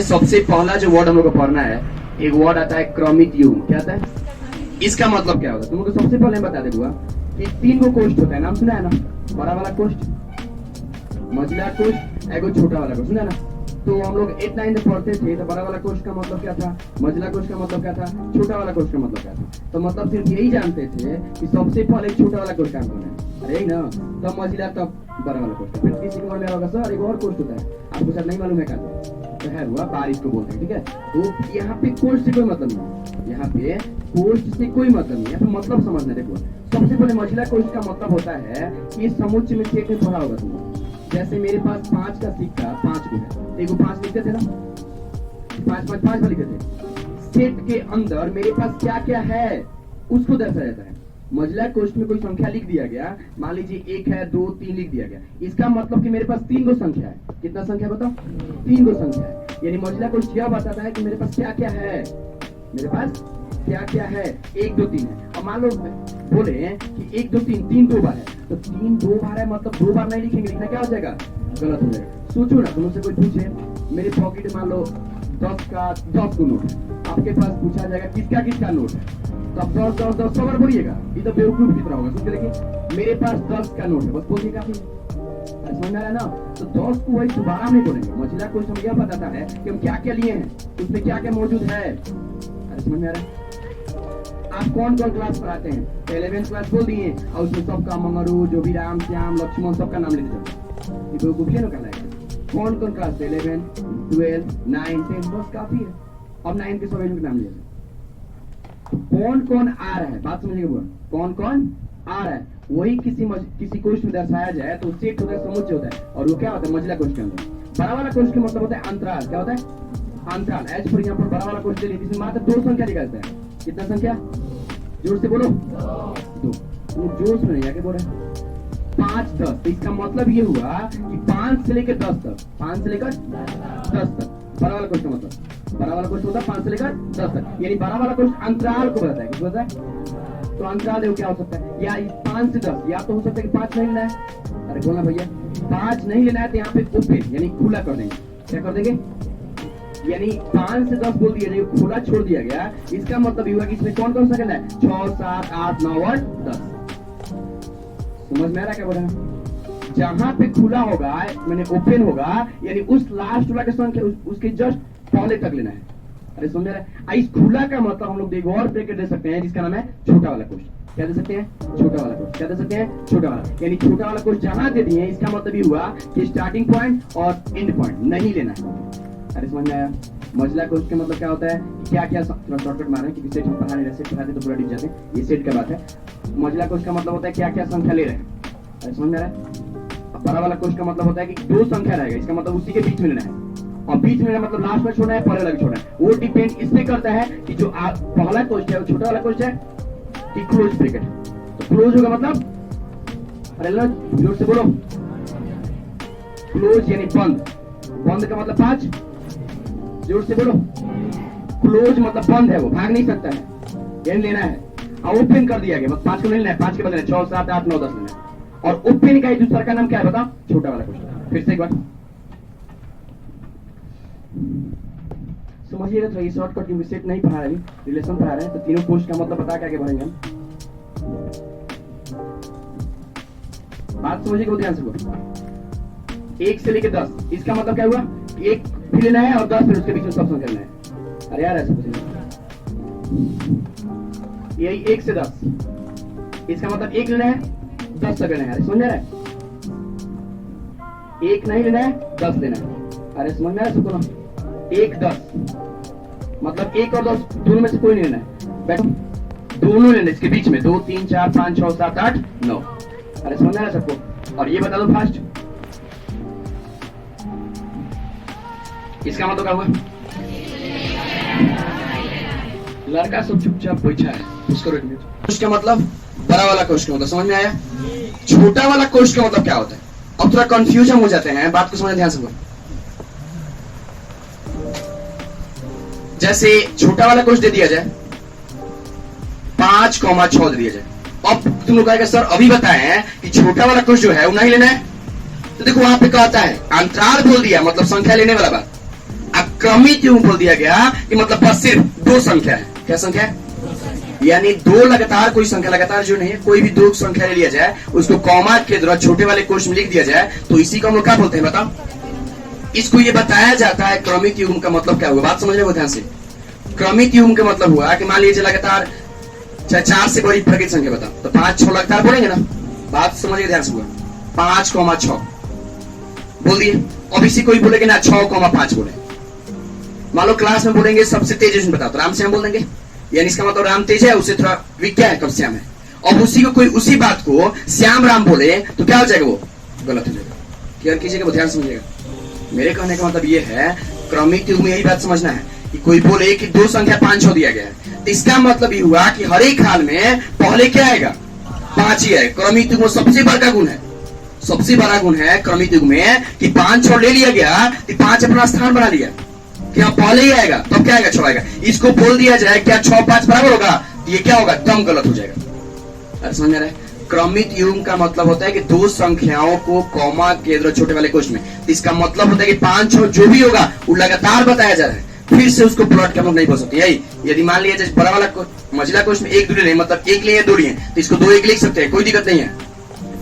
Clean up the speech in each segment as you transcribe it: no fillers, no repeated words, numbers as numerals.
सबसे पहला जो वर्ड हम लोग को पढ़ना है, एक वर्ड आता है क्रोमिटियम। क्या आता है? इसका मतलब क्या होता है? तुम लोग को सबसे पहले बता दे दूंगा कि 3 गो कोष्ठ होता है। नाम सुना है ना? बड़ा वाला कोष्ठ, मझला कोष्ठ, एगो छोटा वाला कोष्ठ। सुना है ना? तो हम लोग 8 9 में पढ़ते थे तो बड़ा वाला कोष्ठ का मतलब क्या था, मझला कोष्ठ का मतलब क्या था, छोटा वाला कोष्ठ का मतलब क्या था। तो मतलब सिर्फ यही जानते थे कि सबसे पहले छोटा वाला कोष्ठ काम करना है, अरे यही ना, तब मझला तब बड़ा वाला कोष्ठ। फिर किसी को मालूम होगा सर एक और कोष्ठ होता है, आपको सर नहीं मालूम है क्या? तो है हुआ बारिश को बोलते हैं, ठीक है। तो यहाँ पे कोष्ठ से कोई मतलब नहीं, यहाँ पे कोष्ठ से कोई मतलब नहीं, यहाँ पे मतलब समझना। देखो सबसे पहले मझला कोष्ठ का मतलब होता है कि समुच्चय में चेक में पढ़ा होगा तुम। जैसे मेरे पास 5 का सिक्का 5 को है, देखो 5 लिखते थे ना, 5 5 5 लिखते थे। सेट के अंदर मेरे पास क्या क्या है उसको दर्शाया जाता है। मझला कोष्ठ में कोई संख्या लिख दिया गया, मान लीजिए 1 है 2 3 लिख दिया गया, इसका मतलब कि मेरे पास 3 गो संख्या है। कितना संख्या बताओ? 3 गो संख्या है। यानी मझला कोष्ठ यह बताता है कि मेरे पास क्या क्या है, मेरे पास क्या क्या है, 1 2 3 है। और मान लो बोले कि 1 2 3 3 2 बार है, तो 3 2 बार है मतलब 2 बार नहीं लिखेंगे, लिखना क्या हो जाएगा? गलत हो जाएगा। सोचो ना, तुमसे कोई पूछे मेरे पॉकेट में मान लो 10 का 10 को नोट है, आपके पास पूछा जाएगा किसका किसका नोट है, तो आप 10 10 10 100 बार बोलिएगा, ये तो बेवकूफ की तरह होगा। सोच के देखिए मेरे पास 10 का नोट है, बस बोलिए काफी। समझ में आ रहा है ना? तो 10 को वही दोबारा नहीं बोलेंगे। मझला कोष्ठ हम यह बताता है कि हम क्या क्या लिए हैं, उसमें क्या क्या मौजूद है। अरे समझ में आ रहा है? आप कौन कौन क्लास पढ़ाते हैं? 11th क्लास बोल दिए और उसमें सबका मंगरू जो भी राम श्याम लक्ष्मण सबका नाम लेते जाओ, ये तो गुफिया ना कहलाएगा। कौन कौन क्लास 11 12 9 10 बस काफी है। अब 9 के सब के नाम ले। कौन कौन आ रहा है, बात समझिएगा बुआ, कौन कौन आ रहा है वही किसी कोष्ठ में दर्शाया जाए तो सेट होता है, समुच्चय होता है। और वो क्या होता है मझला कोष्ठ के अंदर? बड़ा वाला कोष्ठ का मतलब होता है अंतराल। क्या होता है? अंतराल। एज फॉर एग्जांपल बड़ा वाला कोष्ठ ले इसमें मात्र 2 संख्या निकलता है। कितना संख्या? जोर से बोलो। 2। जोर से नहीं आके बोल रहे 5 10। तो इसका मतलब ये हुआ कि 5 से लेकर 10 तक, 5 से लेकर 10 तक बड़ा वाला कोष्ठ मतलब, बड़ा वाला कोष्ठ होता है 5 से लेकर 10 तक। यानी बड़ा वाला कोष्ठ अंतराल को बताता है। किस बताता है? तो अंतराल देखो क्या हो सकता है, या 5 से 10, या तो हो सकता है कि 5 नहीं लेना है। अरे बोलना भैया 5 नहीं लेना है तो यहाँ पे ओपन यानी खुला कर देंगे। क्या कर देंगे? यानी 5 से 10 बोल दिया जाए, खुला छोड़ दिया गया। इसका मतलब ये हुआ कि इसमें कौन कौन सा करना है? 6 7 8 9 और 10। समझ में आ रहा क्या बोल रहा है? जहां पे खुला होगा मैंने ओपन होगा, यानी उस लास्ट वाला का संख्या उसके जस्ट पहले तक लेना है। अरे समझ रहा है? इस खुला का मतलब हम लोग एक और ब्रैकेट दे सकते हैं जिसका नाम है छोटा वाला कोष्ठ। क्या दे सकते हैं? छोटा वाला कोष्ठ। क्या दे सकते हैं? छोटा वाला। यानी छोटा वाला कोष्ठ जहां दे दिए इसका मतलब ये हुआ कि स्टार्टिंग पॉइंट और एंड पॉइंट नहीं लेना है। अरे समझ में आया? मझला कोष्ठ का मतलब क्या होता है, क्या क्या शॉर्टकट मारे क्योंकि सेट हम पढ़ा नहीं रहे, सेट पढ़ाते तो पूरा डिप जाते हैं, ये सेट का बात है। मझला कोष्ठ का मतलब होता है क्या क्या संख्या ले रहे हैं। अरे समझ में आ रहा है? बड़ा वाला कोष्ठ का मतलब होता है कि 2 संख्या रहेगा, इसका मतलब उसी के बीच में लेना है। और बीच में मतलब लास्ट में छोड़ना है, पहले वाला छोड़ना है। वो डिपेंड इस पे करता है कि जो पहला कोष्ठ है वो छोटा वाला कोष्ठ है कि क्लोज ब्रैकेट। तो क्लोज होगा मतलब, अरे जोर से बोलो, क्लोज यानी बंद। बंद का मतलब 5, जोर से बोलो। क्लोज मतलब बंद है, वो भाग नहीं सकता है, यानी लेना है। और ओपन कर दिया गया मतलब 5 को नहीं लेना है, 5 के बदले 6 7 8 9 10 लेना है। और ओपन का दूसरा का नाम क्या है बताओ? छोटा वाला कोष्ठ। फिर से एक बार समझिएगा। तो ये शॉर्टकट क्योंकि सेट नहीं पढ़ा रहे, रिलेशन पढ़ा रहे हैं, तो तीनों कोष्ठ का मतलब बता के आगे बढ़ेंगे। बात समझिएगा ध्यान से। 1 से लेकर 10, इसका मतलब क्या हुआ? 1 भी लेना है और 10 फिर उसके बीच में सब संख्या लेना है। अरे यार ऐसा कुछ नहीं, यही 1 से 10, इसका मतलब 1 लेना है 10 तक लेना है। अरे समझ रहा है? 1 नहीं लेना है 10 लेना है। अरे समझ में आ रहा है सबको? 1 10 मतलब 1 और 10 दोनों में से कोई नहीं लेना है। बैठो, दोनों लेना इसके बीच में, 2 3 4 5 6 7 8 9। अरे समझ में आ रहा है सबको? और ये बता दो फास्ट, इसका मतलब क्या हुआ? लड़का सब चुपचाप बैठा है, उसको उसका मतलब बड़ा वाला कोष्ठ का मतलब समझ में आया? छोटा वाला कोष्ठ का मतलब क्या होता है? अब थोड़ा कंफ्यूजन हो जाते हैं, बात को समझ ध्यान से। जैसे छोटा वाला कोष्ठ दे दिया जाए 5,6 दे दिया जाए। अब तुम लोग कहेगा सर अभी बताए हैं कि छोटा वाला कोष्ठ जो है वो नहीं लेना है। तो देखो वहां पे कहता है अंतराल बोल दिया मतलब संख्या लेने वाला बात। अब क्रमित युग्म बोल दिया गया कि मतलब बस सिर्फ दो संख्या है। क्या संख्या है? यानी दो लगातार कोई संख्या, लगातार जो नहीं है, कोई भी दो संख्या ले लिया जाए, उसको कॉमा के द्वारा छोटे वाले कोष्ठ में लिख दिया जाए, तो इसी को हम लोग क्या बोलते हैं बताओ? इसको ये बताया जाता है क्रमित युग्म का मतलब क्या हुआ। बात समझ रहे हो ध्यान से? क्रमित युग्म का मतलब हुआ कि मान लीजिए लगातार चाहे 4 से बड़ी प्रकृत संख्या बताओ, तो 5 6 लगातार बोलेंगे ना। बात समझिए ध्यान से हुआ, 5,6 बोल दिए। अब इसी कोई बोलेंगे ना 6,5 बोले। मान लो क्लास में बोलेंगे सबसे तेज उसमें बताओ, तो राम श्याम बोल देंगे, यानी इसका मतलब राम तेज है, उससे थोड़ा वीक क्या है, कब श्याम है। अब उसी को कोई उसी बात को श्याम राम बोले तो क्या हो जाएगा? वो गलत हो जाएगा। क्लियर कीजिएगा, ध्यान समझिएगा। मेरे कहने का मतलब ये है, क्रमिक युग्म में यही बात समझना है कि कोई बोले कि दो संख्या 5 दिया गया है, तो इसका मतलब ये हुआ कि हर एक हाल में पहले क्या आएगा? 5 ही है। क्रमिक युग्म सबसे बड़ा गुण है, सबसे बड़ा गुण है क्रमिक युग्म में कि 5 6 ले लिया गया, तो 5 अपना स्थान बना लिया कि हाँ पहले ही आएगा, तब क्या आएगा? 6 आएगा। इसको बोल दिया जाए क्या 6 5 बराबर होगा, तो ये क्या होगा? एकदम गलत हो जाएगा। अरे समझ रहे? क्रमित युग्म का मतलब होता है कि दो संख्याओं को कॉमा के द्वारा छोटे वाले कोष्ठ में, तो इसका मतलब होता है कि 5 6 जो भी होगा वो लगातार बताया जा रहा है, फिर से उसको प्लॉट के हम लोग नहीं बोल सकते। यही यदि मान लिया जैसे बड़ा वाला मझला कोष्ठ में 1 2 नहीं, मतलब 1 लिए 2 लिए, तो इसको 2 1 लिख सकते हैं, कोई दिक्कत नहीं है,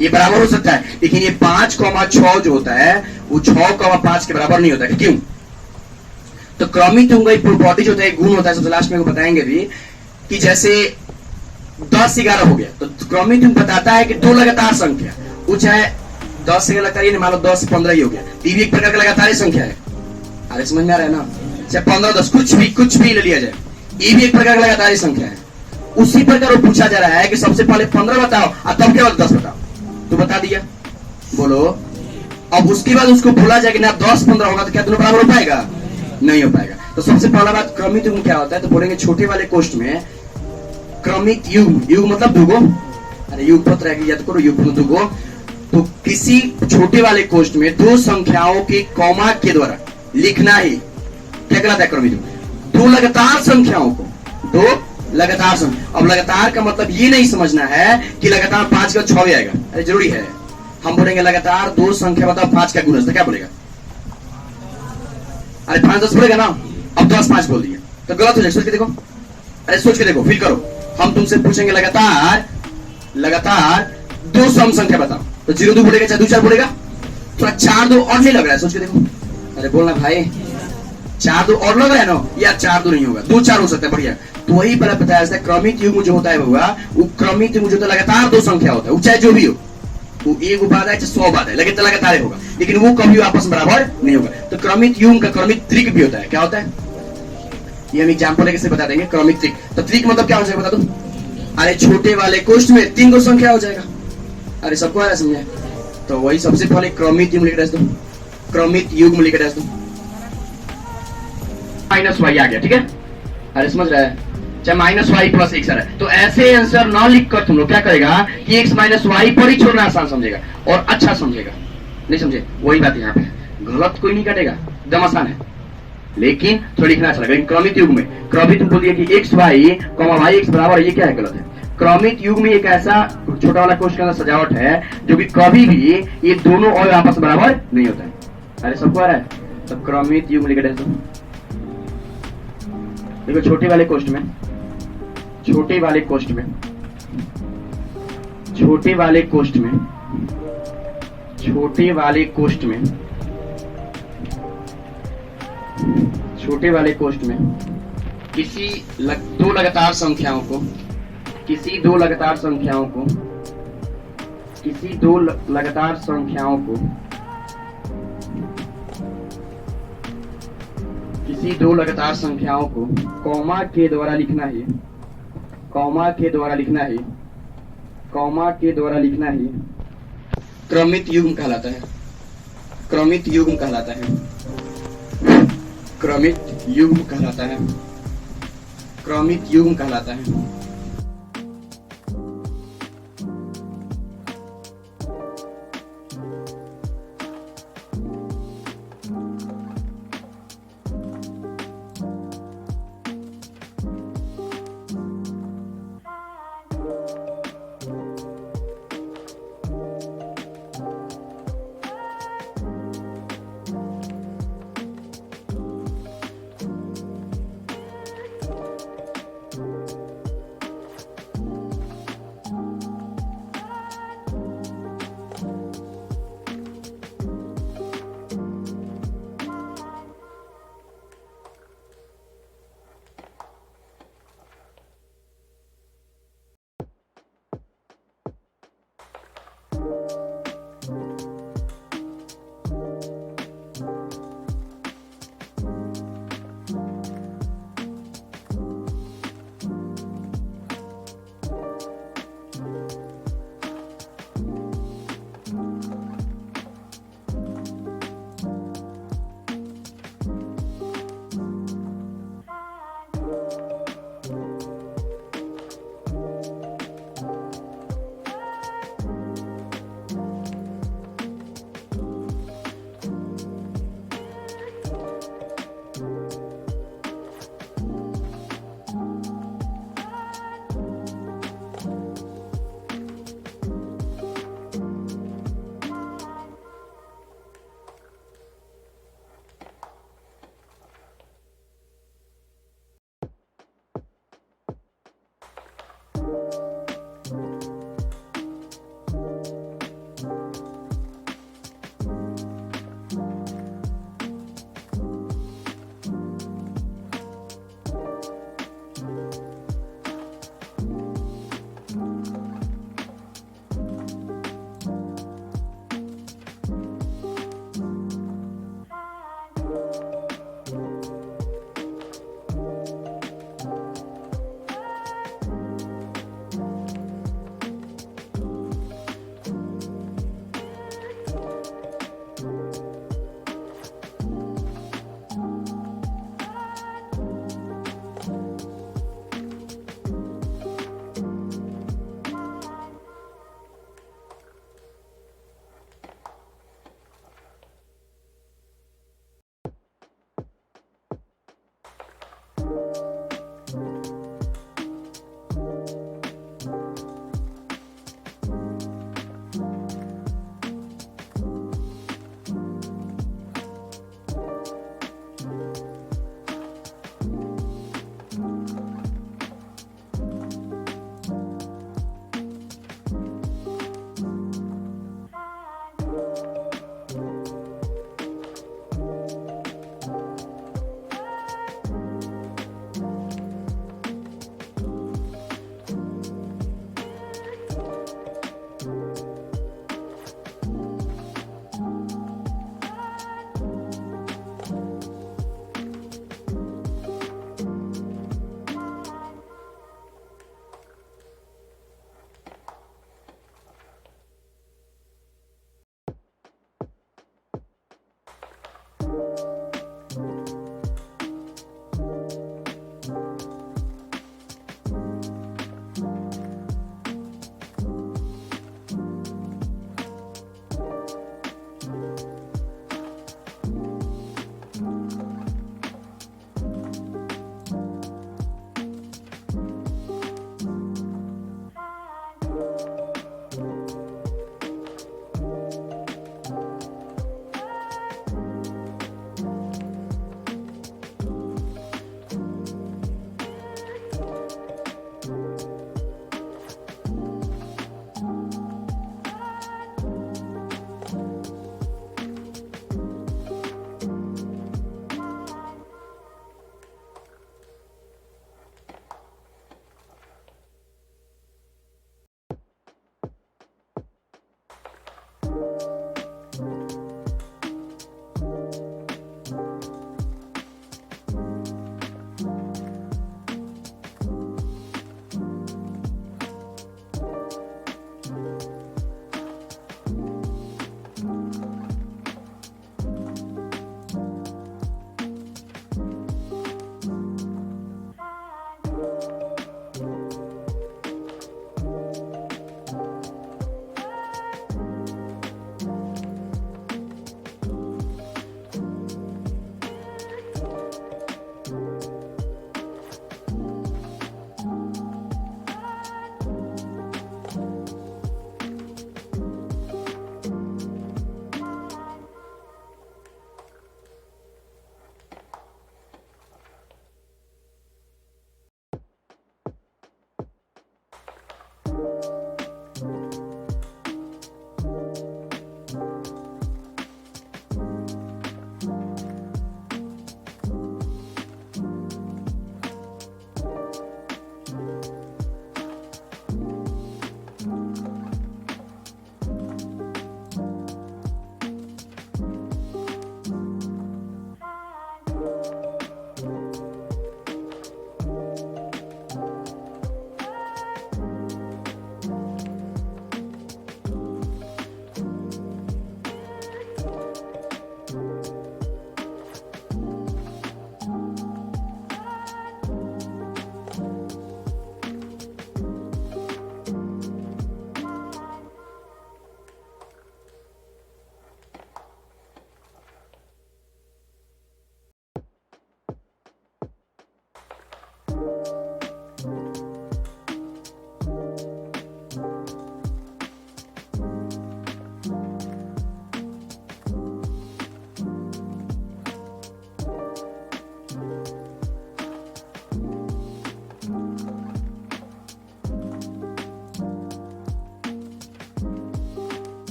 ये बराबर हो सकता है। लेकिन ये 5,6 जो होता है वो 6,5 के बराबर नहीं होता है। क्यों? तो क्रमिक युग्म का प्रॉपर्टी जो होता है, गुण होता है, सबसे लास्ट में बताएंगे भी कि जैसे 10 11 हो गया, तो क्रमिक युग्म बताता है कि दो लगातार संख्या, वो चाहे 10 से लगातार, मान लो 10 से 15 ही हो गया, ये भी एक प्रकार का लगातार संख्या है। अरे समझ में आ रहा है ना? चाहे 15 10 कुछ भी ले लिया जाए, ये भी एक प्रकार का लगातार संख्या है। उसी प्रकार वो पूछा जा रहा है कि सबसे पहले 15 बताओ और तब क्या 10 बताओ, तो बता दिया, बोलो। अब उसके बाद उसको बोला जाए कि ना 10 15 होगा, तो क्या दोनों बराबर हो पाएगा? नहीं हो पाएगा। तो सबसे पहला बात क्रमित युग्म क्या होता है, तो बोलेंगे छोटे वाले कोष्ठ में क्रमित युग्म, युग्म मतलब दुगो, अरे युग पत्र है याद करो, युग्म दुगो, तो किसी छोटे वाले कोष्ठ में दो संख्याओं के कॉमा के द्वारा लिखना ही क्या कहलाता है? क्रमित युग्म। दो लगातार संख्याओं को, दो लगातार संख्या। अब लगातार का मतलब ये नहीं समझना है कि लगातार 5 का 6 आएगा, अरे जरूरी है। हम बोलेंगे लगातार दो संख्या बताओ 5 का गुणज, तो क्या बोलेगा? अरे 5 10 बोलेगा ना। अब 10 5 बोल दिया तो गलत हो जाएगा। सोच के देखो, अरे सोच के देखो, फील करो। हम तुमसे पूछेंगे लगातार दो सम संख्या बताओ, तो 0 2 बोलेगा, चाहे 2 4 बोलेगा, थोड़ा 4 2 और नहीं लग रहा है? सोच के देखो। अरे बोलना भाई, 4 2 और लग रहा है ना यार? 4 2 नहीं होगा, 2 4 हो सकता है, बढ़िया। तो वही पहले बताया जाता है क्रमित युग्म जो होता है वो क्रमित युग्म जो होता है लगातार दो संख्या होता है, चाहे जो भी हो, वो एक बाद है चाहे 100 बाद है, लगातार होगा, लेकिन वो कभी आपस में बराबर नहीं होगा। तो क्रमित युग्म का क्रमिक त्रिक भी होता है। क्या होता है ये हम एग्जांपल लेके से बता देंगे। क्रमिक त्रिक, तो त्रिक मतलब क्या हो जाएगा बता दो? अरे छोटे वाले कोष्ठ में 3 संख्या हो जाएगा। अरे सबको आ रहा है समझे? तो वही सबसे पहले क्रमित युग्म लिख दो, क्रमित युग्म लिख दो, -y आ गया, ठीक है? अरे समझ रहा है? चाहे -y + x है, तो ऐसे आंसर ना लिख कर तुम लोग क्या करेगा कि x - y पर ही छोड़ना आसान समझेगा और अच्छा समझेगा। नहीं समझे? वही बात यहाँ पे, गलत कोई नहीं कटेगा, एकदम आसान है, लेकिन थोड़ा लिखना अच्छा लगेगा। क्रमित युग्म में क्रमित युग्म बोलिए कि x y, y x बराबर, ये क्या है? गलत है। क्रमित युग्म में एक ऐसा छोटा वाला कोष्ठ का सजावट है जो कि कभी भी ये दोनों और आपस बराबर नहीं होता है। अरे सबको आ रहा है? तो क्रमित युग्म लिख दो। देखो छोटे वाले कोष्ठ में, छोटे वाले कोष्ठ में, छोटे वाले कोष्ठ में, छोटे वाले कोष्ठ में, छोटे वाले कोष्ठ में किसी दो लगातार संख्याओं को, किसी दो लगातार संख्याओं को, किसी दो लगातार संख्याओं को, किसी दो लगातार संख्याओं को कॉमा के द्वारा लिखना है, कॉमा के द्वारा लिखना है, कॉमा के द्वारा लिखना है क्रमित युग्म कहलाता है। क्रमित युग्म कहलाता है, क्रमित युग्म कहलाता है, क्रमित युग्म कहलाता है।